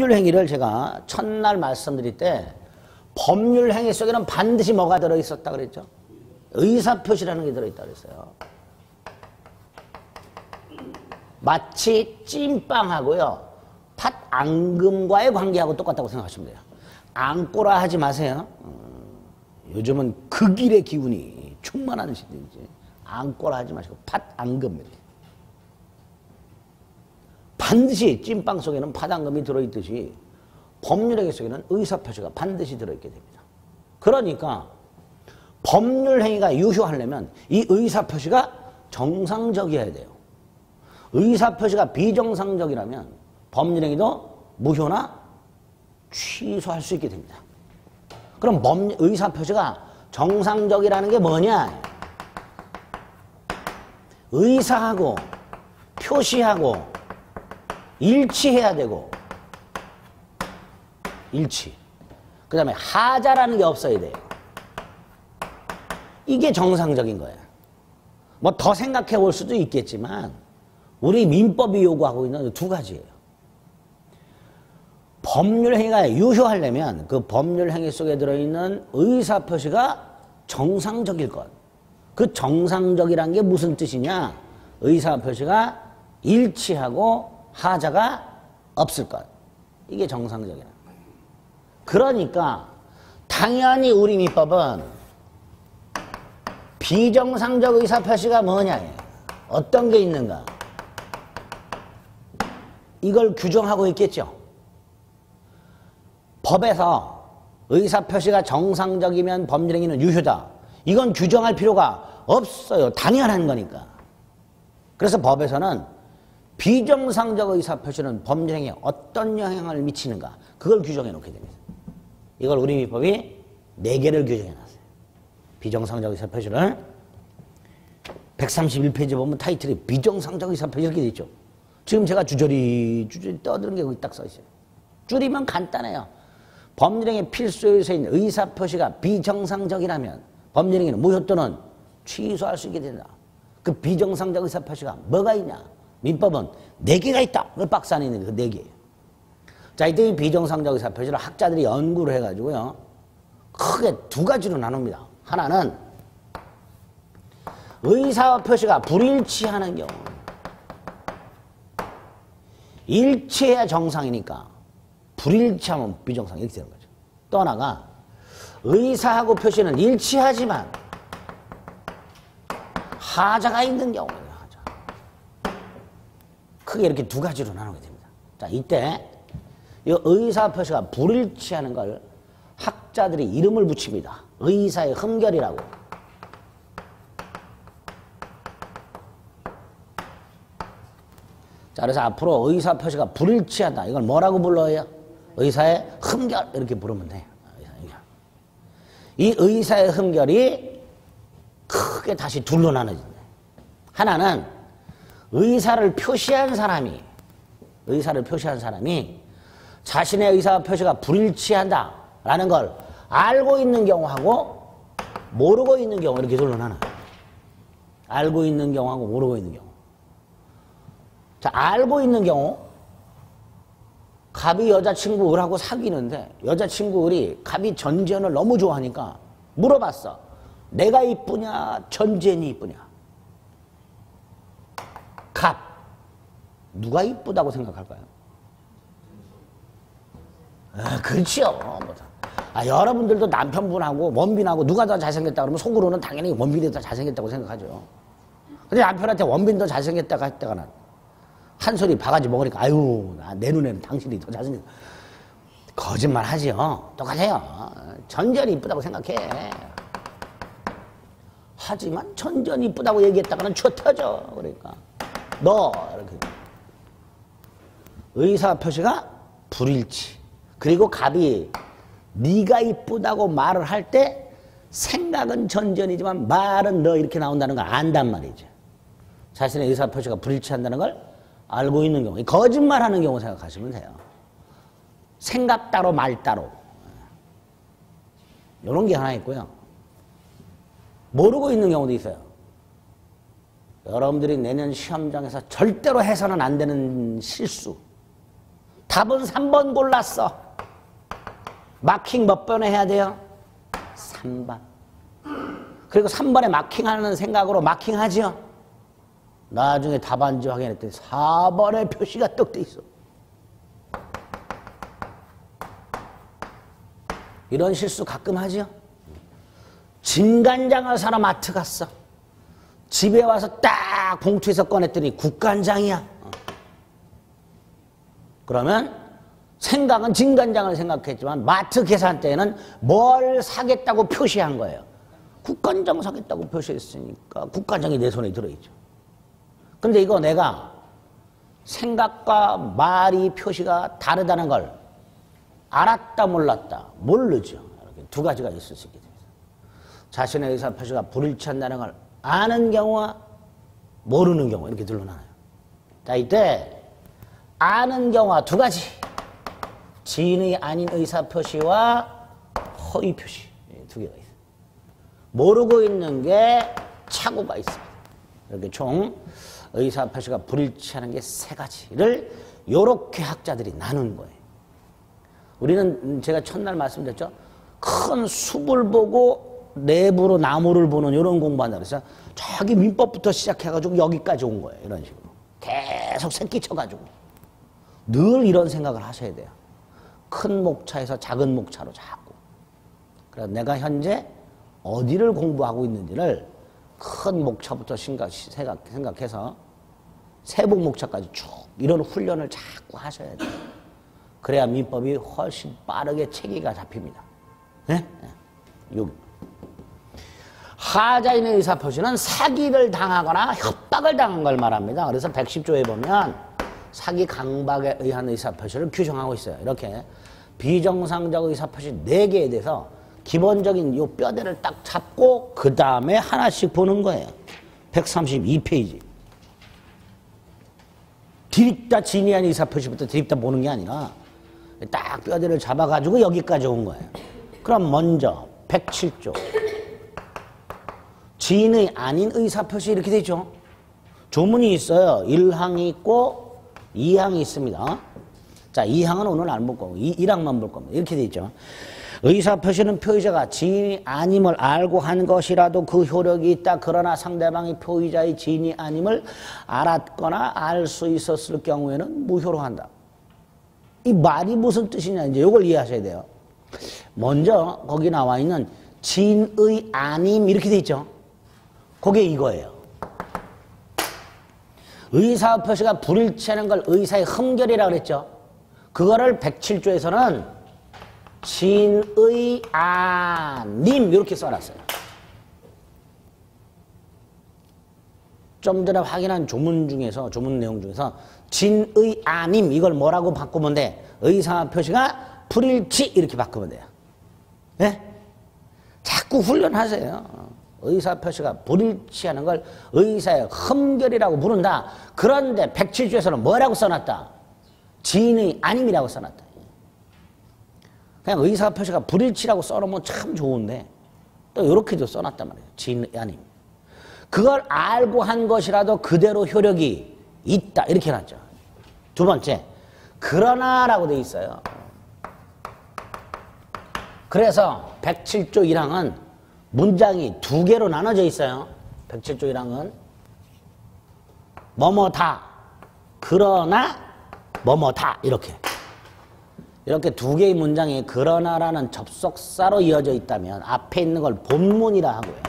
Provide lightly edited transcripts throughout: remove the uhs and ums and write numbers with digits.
법률행위를 제가 첫날 말씀드릴 때 법률행위 속에는 반드시 뭐가 들어있었다 그랬죠? 의사표시라는 게 들어있다 그랬어요. 마치 찐빵하고요 팥앙금과의 관계하고 똑같다고 생각하시면 돼요. 앙꼬라 하지 마세요. 요즘은 극일의 기운이 충만한 시대인지 앙꼬라 하지 마시고 팥앙금. 반드시 찐빵 속에는 팥앙금이 들어있듯이 법률행위 속에는 의사표시가 반드시 들어있게 됩니다. 그러니까 법률행위가 유효하려면 이 의사표시가 정상적이어야 돼요. 의사표시가 비정상적이라면 법률행위도 무효나 취소할 수 있게 됩니다. 그럼 의사표시가 정상적이라는 게 뭐냐? 의사하고 표시하고 일치해야 되고 일치. 그 다음에 하자라는 게 없어야 돼요. 이게 정상적인 거예요. 뭐 더 생각해 볼 수도 있겠지만 우리 민법이 요구하고 있는 두 가지예요. 법률행위가 유효하려면 그 법률행위 속에 들어있는 의사표시가 정상적일 것. 그 정상적이란 게 무슨 뜻이냐? 의사표시가 일치하고 하자가 없을 것. 이게 정상적이라. 그러니까 당연히 우리 민법은 비정상적 의사표시가 뭐냐? 어떤 게 있는가? 이걸 규정하고 있겠죠. 법에서 의사표시가 정상적이면 법률행위는 유효다. 이건 규정할 필요가 없어요. 당연한 거니까. 그래서 법에서는 비정상적 의사표시는 법률행위에 어떤 영향을 미치는가 그걸 규정해 놓게 됩니다. 이걸 우리 민법이 4개를 규정해 놨어요. 비정상적 의사표시를 131페이지 보면 타이틀이 비정상적 의사표시 이렇게 돼 있죠. 지금 제가 주저리 떠드는 게 거기 딱 써 있어요. 줄이면 간단해요. 법률행위 필수 요소인 의사표시가 비정상적이라면 법률행위는 무효 또는 취소할 수 있게 된다. 그 비정상적 의사표시가 뭐가 있냐? 민법은 4개가 있다. 그 박스 안에 있는 그 4개예요. 자, 이때 이 비정상적 의사표시를 학자들이 연구를 해가지고요. 크게 2가지로 나눕니다. 하나는 의사표시가 불일치하는 경우. 일치해야 정상이니까 불일치하면 비정상 이렇게 되는 거죠. 또 하나가 의사하고 표시는 일치하지만 하자가 있는 경우예요. 하자. 크게 이렇게 2가지로 나누게 됩니다. 자, 이때 이 의사표시가 불일치하는 걸 학자들이 이름을 붙입니다. 의사의 흠결이라고. 자, 그래서 앞으로 의사표시가 불일치하다. 이걸 뭐라고 불러요? 의사의 흠결. 이렇게 부르면 돼요. 이 의사의 흠결이 크게 다시 둘로 나눠진다. 하나는 의사를 표시한 사람이 자신의 의사표시가 불일치한다라는 걸 알고 있는 경우하고 모르고 있는 경우 이렇게 둘로 나눠요. 알고 있는 경우하고 모르고 있는 경우. 자, 알고 있는 경우 갑이 여자친구 을하고 사귀는데 여자친구 을이 갑이 전지현을 너무 좋아하니까 물어봤어. 내가 이쁘냐 전지현이 이쁘냐? 갑 누가 이쁘다고 생각할까요? 그렇지요. 여러분들도 남편분하고 원빈하고 누가 더 잘생겼다 그러면 속으로는 당연히 원빈이 더 잘생겼다고 생각하죠. 근데 남편한테 원빈 더 잘생겼다고 했다가는 한 소리 바가지 먹으니까 아유 내 눈에는 당신이 더 잘생겼다. 거짓말 하지요. 똑같아요. 전지현이 이쁘다고 생각해. 하지만 전지현이 이쁘다고 얘기했다가는 추 터져. 그러니까 너 이렇게 의사표시가 불일치. 그리고 갑이 네가 이쁘다고 말을 할 때 생각은 전지현이지만 말은 너 이렇게 나온다는 걸 안단 말이죠. 자신의 의사표시가 불일치한다는 걸 알고 있는 경우, 거짓말하는 경우 생각하시면 돼요. 생각 따로 말 따로 이런 게 하나 있고요. 모르고 있는 경우도 있어요. 여러분들이 내년 시험장에서 절대로 해서는 안 되는 실수. 답은 3번 골랐어. 마킹 몇 번에 해야 돼요? 3번. 그리고 3번에 마킹하는 생각으로 마킹하죠. 나중에 답안지 확인했더니 4번에 표시가 떡 돼 있어. 이런 실수 가끔 하죠. 진간장을 사러 마트 갔어. 집에 와서 딱 봉투에서 꺼냈더니 국간장이야. 그러면 생각은 진간장을 생각했지만 마트 계산대에는 뭘 사겠다고 표시한 거예요. 국간장 사겠다고 표시했으니까 국간장이 내 손에 들어있죠. 근데 이거 내가 생각과 말이 표시가 다르다는 걸 알았다 몰랐다 모르죠. 이렇게 두 가지가 있을 수 있게 됩니다. 자신의 의사표시가 불일치한다는 걸 아는 경우와 모르는 경우 이렇게 둘로 나눠요. 자, 이때 아는 경우가 두 가지. 진의 아닌 의사표시와 허위표시 두 개가 있어요. 모르고 있는 게 착오가 있습니다. 이렇게 총 의사표시가 불일치하는 게 세 가지를 요렇게 학자들이 나눈 거예요. 우리는 제가 첫날 말씀드렸죠. 큰 숲을 보고 내부로 나무를 보는 이런 공부한다 그래서 저기 민법부터 시작해가지고 여기까지 온 거예요. 이런 식으로. 계속 새끼 쳐가지고. 늘 이런 생각을 하셔야 돼요. 큰 목차에서 작은 목차로 자꾸. 그래서 내가 현재 어디를 공부하고 있는지를 큰 목차부터 생각해서 세부 목차까지 쭉 이런 훈련을 자꾸 하셔야 돼요. 그래야 민법이 훨씬 빠르게 체계가 잡힙니다. 네? 여기. 하자인의 의사표시는 사기를 당하거나 협박을 당한 걸 말합니다. 그래서 110조에 보면 사기 강박에 의한 의사표시를 규정하고 있어요. 이렇게 비정상적 의사표시 4개에 대해서 기본적인 요 뼈대를 딱 잡고 그 다음에 하나씩 보는 거예요. 132페이지. 디립다 진의한 의사표시부터 디립다 보는 게 아니라 딱 뼈대를 잡아가지고 여기까지 온 거예요. 그럼 먼저 107조. 진의 아닌 의사표시 이렇게 되죠. 조문이 있어요. 1항이 있고 2항이 있습니다. 자, 2항은 오늘 안 볼 거고 1항만 볼 겁니다. 이렇게 돼 있죠. 의사표시는 표의자가 진이 아님을 알고 한 것이라도 그 효력이 있다. 그러나 상대방이 표의자의 진이 아님을 알았거나 알 수 있었을 경우에는 무효로 한다. 이 말이 무슨 뜻이냐 이제 이걸 이해하셔야 돼요. 먼저 거기 나와 있는 진의 아님 이렇게 돼 있죠. 그게 이거예요. 의사표시가 불일치하는 걸 의사의 흠결이라고 그랬죠. 그거를 107조에서는 진의 아님 이렇게 써놨어요. 좀 전에 확인한 조문 내용 중에서 진의 아님 이걸 뭐라고 바꾸면 돼? 의사표시가 불일치 이렇게 바꾸면 돼요. 네? 자꾸 훈련하세요. 의사표시가 불일치하는 걸 의사의 흠결이라고 부른다. 그런데 107조에서는 뭐라고 써놨다? 진의 아님이라고 써놨다. 그냥 의사표시가 불일치라고 써놓으면 참 좋은데 또 이렇게도 써놨단 말이에요. 진의 아님. 그걸 알고 한 것이라도 그대로 효력이 있다. 이렇게 해놨죠. 두 번째, 그러나라고 돼 있어요. 그래서 107조 1항은 문장이 두 개로 나눠져 있어요. 107조 1항은 뭐뭐다, 그러나 뭐뭐다 이렇게 두 개의 문장이 그러나라는 접속사로 이어져 있다면 앞에 있는 걸 본문이라 하고요.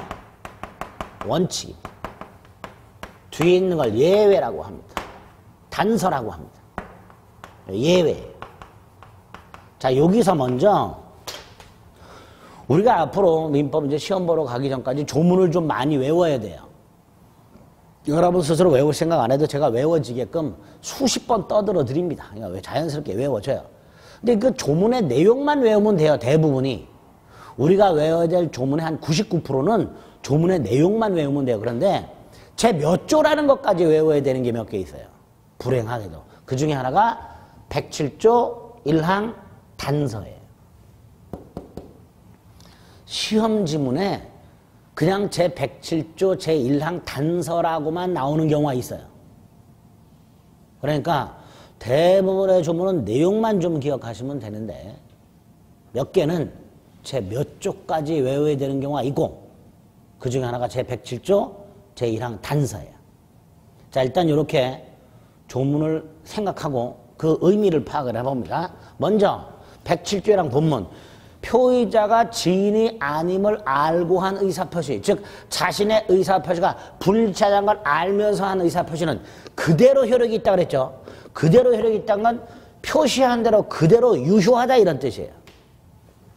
원칙. 뒤에 있는 걸 예외라고 합니다. 단서라고 합니다. 예외. 자, 여기서 먼저 우리가 앞으로 민법 이제 시험 보러 가기 전까지 조문을 좀 많이 외워야 돼요. 여러분 스스로 외울 생각 안 해도 제가 외워지게끔 수십 번 떠들어 드립니다. 그러니까 자연스럽게 외워져요. 근데 그 조문의 내용만 외우면 돼요. 대부분이. 우리가 외워야 될 조문의 한 99%는 조문의 내용만 외우면 돼요. 그런데 제 몇 조라는 것까지 외워야 되는 게 몇 개 있어요. 불행하게도. 그 중에 하나가 107조 1항 단서예요. 시험 지문에 그냥 제 107조 제 1항 단서라고만 나오는 경우가 있어요. 그러니까 대부분의 조문은 내용만 좀 기억하시면 되는데 몇 개는 제 몇 조까지 외워야 되는 경우가 있고 그 중에 하나가 제 107조 제1항 단서예요. 자, 일단 이렇게 조문을 생각하고 그 의미를 파악을 해봅니다. 먼저 107조랑 본문. 표의자가 지인이 아님을 알고 한 의사표시, 즉 자신의 의사표시가 불일치하다는 걸 알면서 한 의사표시는 그대로 효력이 있다고 그랬죠. 그대로 효력이 있다는 건 표시한 대로 그대로 유효하다 이런 뜻이에요.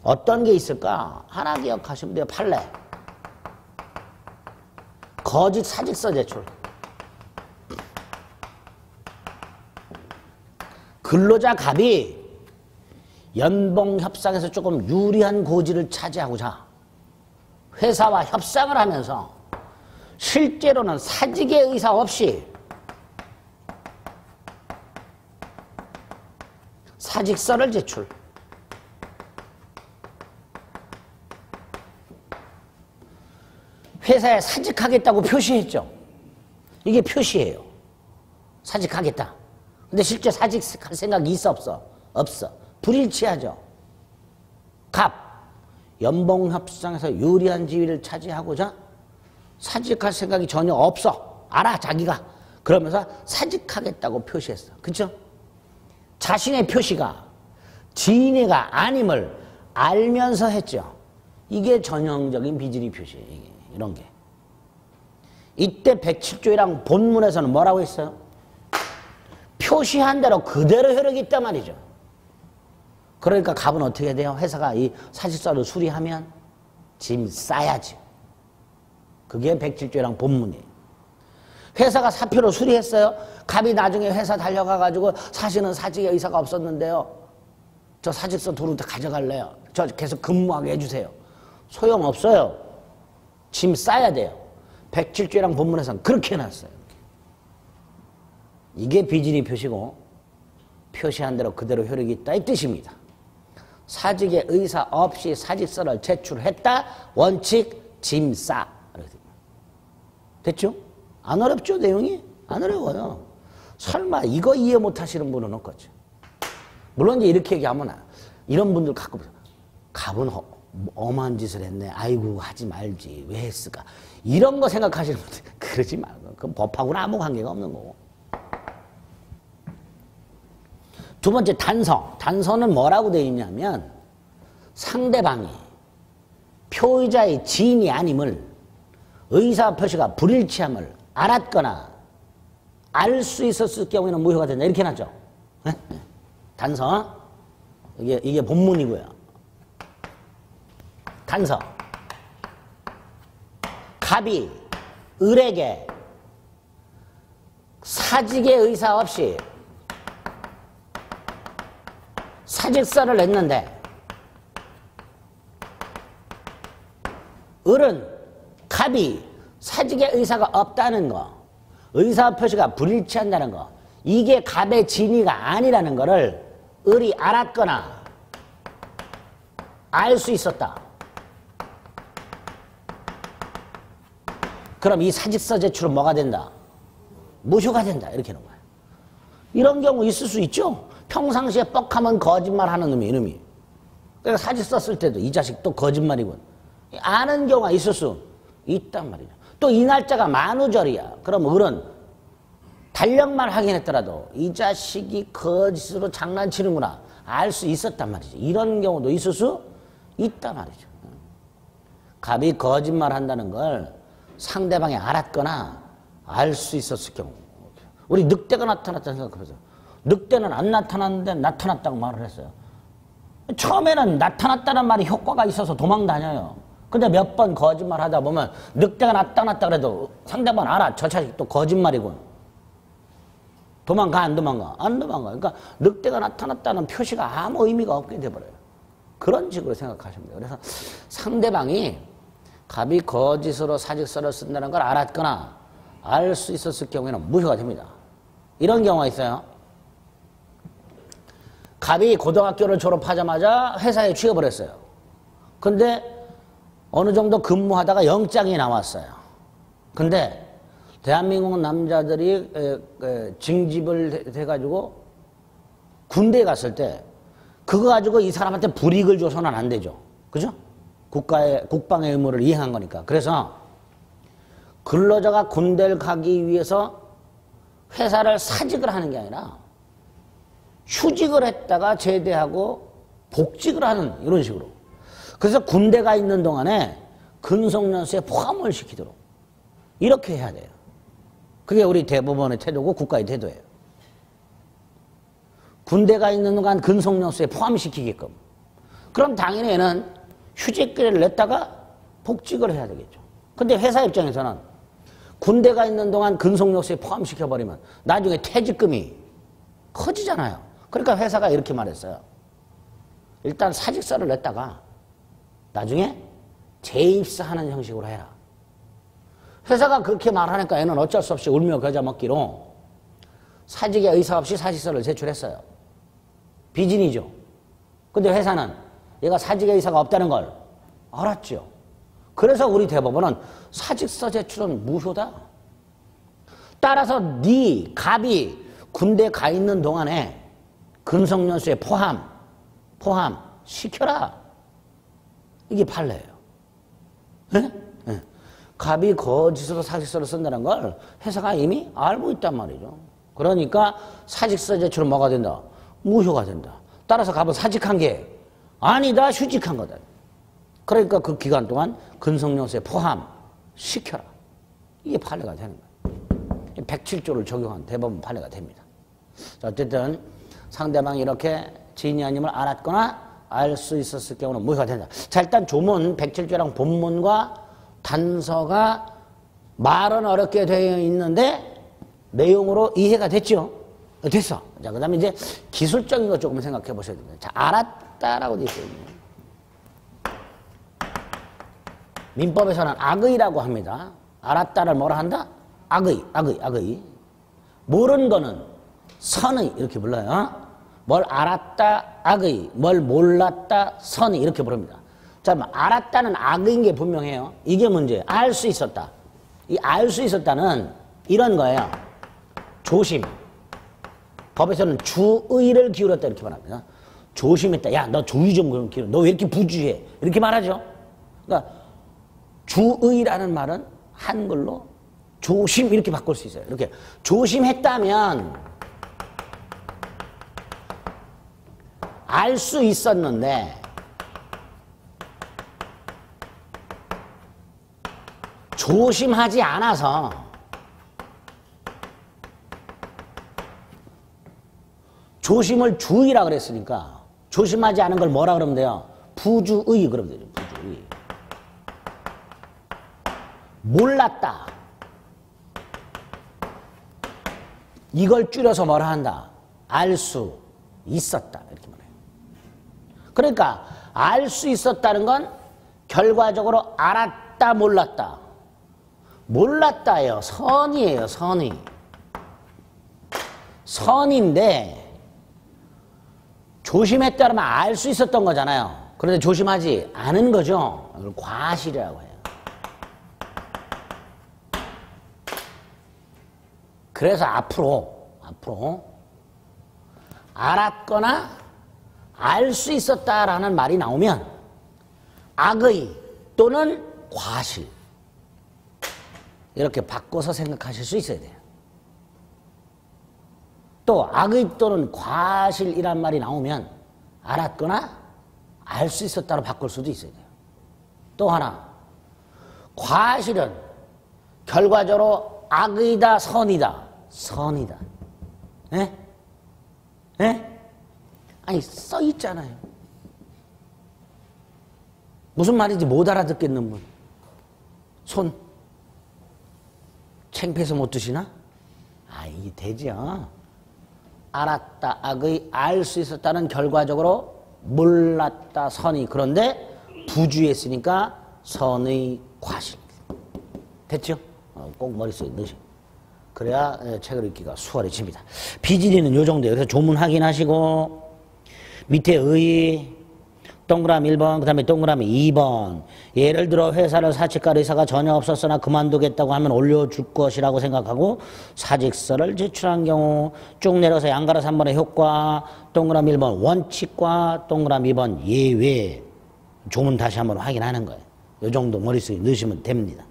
어떤 게 있을까? 하나 기억하시면 돼요. 판례. 거짓 사직서 제출. 근로자 갑이 연봉 협상에서 조금 유리한 고지를 차지하고자 회사와 협상을 하면서 실제로는 사직의 의사 없이 사직서를 제출. 회사에 사직하겠다고 표시했죠. 이게 표시예요. 사직하겠다. 근데 실제 사직할 생각이 있어 없어? 없어. 불일치하죠. 갑, 연봉 협상에서 유리한 지위를 차지하고자 사직할 생각이 전혀 없어. 알아 자기가. 그러면서 사직하겠다고 표시했어. 그렇죠? 자신의 표시가 지인이가 아님을 알면서 했죠. 이게 전형적인 비질의 표시예요. 이런 게. 이때 107조랑 본문에서는 뭐라고 했어요? 표시한 대로 그대로 효력이 있단 말이죠. 그러니까 갑은 어떻게 돼요? 회사가 이 사직서를 수리하면 짐 싸야지. 그게 107조랑 본문이에요. 회사가 사표로 수리했어요. 갑이 나중에 회사 달려가가지고 사실은 사직의 의사가 없었는데요. 저 사직서 도로 다 가져갈래요. 저 계속 근무하게 해주세요. 소용없어요. 짐 싸야 돼요. 107조랑 본문에서는 그렇게 해놨어요. 이게 비질의 표시고 표시한 대로 그대로 효력이 있다 이 뜻입니다. 사직의 의사 없이 사직서를 제출했다. 원칙 짐 싸. 됐죠? 안 어렵죠? 내용이? 안 어려워요. 설마 이거 이해 못하시는 분은 없겠죠. 물론 이제 이렇게 얘기하면 이런 분들 갖고 갑은 엄한 짓을 했네. 아이고 하지 말지. 왜 했을까? 이런 거 생각하시는 분들 그러지 말고. 그건 법하고는 아무 관계가 없는 거고. 두 번째 단서. 단서는 뭐라고 되어 있냐면 상대방이 표의자의 지인이 아님을 의사표시가 불일치함을 알았거나 알 수 있었을 경우에는 무효가 된다. 이렇게 해놨죠. 네? 단서. 이게 본문이고요. 단서. 갑이 을에게 사직의 의사 없이 사직서를 냈는데 을은 갑이 사직의 의사가 없다는 거, 의사표시가 불일치한다는 거, 이게 갑의 진위가 아니라는 거를 을이 알았거나 알 수 있었다. 그럼 이 사직서 제출은 뭐가 된다? 무효가 된다. 이렇게 하는 거예요. 이런 경우 있을 수 있죠. 평상시에 뻑하면 거짓말하는 놈이 이놈이. 그러니까 사직서 쓸 때도 이 자식 또 거짓말이군. 아는 경우가 있을 수 있단 말이죠. 또 이 날짜가 만우절이야. 그럼 을은 달력만 확인했더라도 이 자식이 거짓으로 장난치는구나 알 수 있었단 말이죠. 이런 경우도 있을 수 있단 말이죠. 갑이 거짓말한다는 걸 상대방이 알았거나 알 수 있었을 경우. 우리 늑대가 나타났다는 생각해보세요. 늑대는 안 나타났는데 나타났다고 말을 했어요. 처음에는 나타났다는 말이 효과가 있어서 도망 다녀요. 근데 몇 번 거짓말 하다 보면 늑대가 나타났다 그래도 상대방은 알아. 저 자식 또 거짓말이군. 도망가 안 도망가? 안 도망가. 그러니까 늑대가 나타났다는 표시가 아무 의미가 없게 돼버려요. 그런 식으로 생각하시면 돼요. 그래서 상대방이 갑이 거짓으로 사직서를 쓴다는 걸 알았거나 알 수 있었을 경우에는 무효가 됩니다. 이런 경우가 있어요. 갑이 고등학교를 졸업하자마자 회사에 취업을 했어요. 근데 어느 정도 근무하다가 영장이 나왔어요. 근데 대한민국 남자들이 징집을 해가지고 군대에 갔을 때 그거 가지고 이 사람한테 불이익을 줘서는 안 되죠. 그죠? 국방의 의무를 이행한 거니까. 그래서 근로자가 군대를 가기 위해서 회사를 사직을 하는 게 아니라 휴직을 했다가 제대하고 복직을 하는 이런 식으로. 그래서 군대가 있는 동안에 근속연수에 포함을 시키도록 이렇게 해야 돼요. 그게 우리 대법원의 태도고 국가의 태도예요. 군대가 있는 동안 근속연수에 포함시키게끔. 그럼 당연히 얘는 휴직기를 냈다가 복직을 해야 되겠죠. 근데 회사 입장에서는 군대가 있는 동안 근속연수에 포함시켜버리면 나중에 퇴직금이 커지잖아요. 그러니까 회사가 이렇게 말했어요. 일단 사직서를 냈다가 나중에 재입사하는 형식으로 해라. 회사가 그렇게 말하니까 얘는 어쩔 수 없이 울며 겨자 먹기로 사직에 의사 없이 사직서를 제출했어요. 비진이죠. 근데 회사는 얘가 사직에 의사가 없다는 걸 알았죠. 그래서 우리 대법원은 사직서 제출은 무효다. 따라서 네 갑이 군대 가 있는 동안에 근속연수에 포함시켜라. 이게 판례예요. 네? 네. 갑이 거짓으로 사직서를 쓴다는 걸 회사가 이미 알고 있단 말이죠. 그러니까 사직서 제출은 뭐가 된다? 무효가 된다. 따라서 갑은 사직한 게 아니다, 휴직한 거다. 그러니까 그 기간 동안 근속연수에 포함시켜라. 이게 판례가 되는 거예요. 107조를 적용한 대법원 판례가 됩니다. 자, 어쨌든 상대방이 이렇게 지인이 아님을 알았거나 알 수 있었을 경우는 무효가 된다. 자, 일단 조문 107조랑 본문과 단서가 말은 어렵게 되어 있는데 내용으로 이해가 됐죠? 됐어. 자, 그 다음에 이제 기술적인 거 조금 생각해 보셔야 됩니다. 자, 알았다라고 되어 있어요. 민법에서는 악의라고 합니다. 알았다를 뭐라 한다? 악의. 모르는 거는 선의 이렇게 불러요. 뭘 알았다 악의, 뭘 몰랐다 선의 이렇게 부릅니다. 자, 알았다는 악의인 게 분명해요. 이게 문제예요. 알 수 있었다. 이 알 수 있었다는 이런 거예요. 조심. 법에서는 주의를 기울였다 이렇게 말합니다. 조심했다. 야, 너 주의 좀 기울여. 너 왜 이렇게 부주의해? 이렇게 말하죠. 그러니까 주의라는 말은 한글로 조심 이렇게 바꿀 수 있어요. 이렇게 조심했다면 알 수 있었는데 조심하지 않아서 조심을 주의라 그랬으니까 조심하지 않은 걸 뭐라 그러면 돼요? 부주의 그러면 되죠. 부주의. 몰랐다. 이걸 줄여서 뭐라 한다? 알 수 있었다. 이렇게 말해요. 그러니까 알 수 있었다는 건 결과적으로 알았다, 몰랐다. 몰랐다예요. 선이에요. 선의. 선인데 조심했다면 알 수 있었던 거잖아요. 그런데 조심하지 않은 거죠. 이걸 과실이라고 해요. 그래서 앞으로 알았거나 알 수 있었다라는 말이 나오면 악의 또는 과실 이렇게 바꿔서 생각하실 수 있어야 돼요. 또 악의 또는 과실이란 말이 나오면 알았거나 알 수 있었다로 바꿀 수도 있어야 돼요. 또 하나, 과실은 결과적으로 악의다, 선이다. 선이다. 예? 예? 아니, 써 있잖아요. 무슨 말인지 못 알아듣겠는 분. 손. 창피해서 못 드시나? 아, 이게 되죠. 알았다, 악의, 알 수 있었다는 결과적으로 몰랐다, 선의. 그런데 부주의했으니까 선의 과실. 됐죠? 꼭 머릿속에 넣으시고. 그래야 책을 읽기가 수월해집니다. 비진리는 요 정도예요. 그래서 조문 확인하시고 밑에 의, 동그라미 1번, 그 다음에 동그라미 2번. 예를 들어 회사를 사직할 의사가 전혀 없었으나 그만두겠다고 하면 올려줄 것이라고 생각하고 사직서를 제출한 경우 쭉 내려서 양가로 3번의 효과, 동그라미 1번 원칙과 동그라미 2번 예외. 조문 다시 한번 확인하는 거예요. 이 정도 머릿속에 넣으시면 됩니다.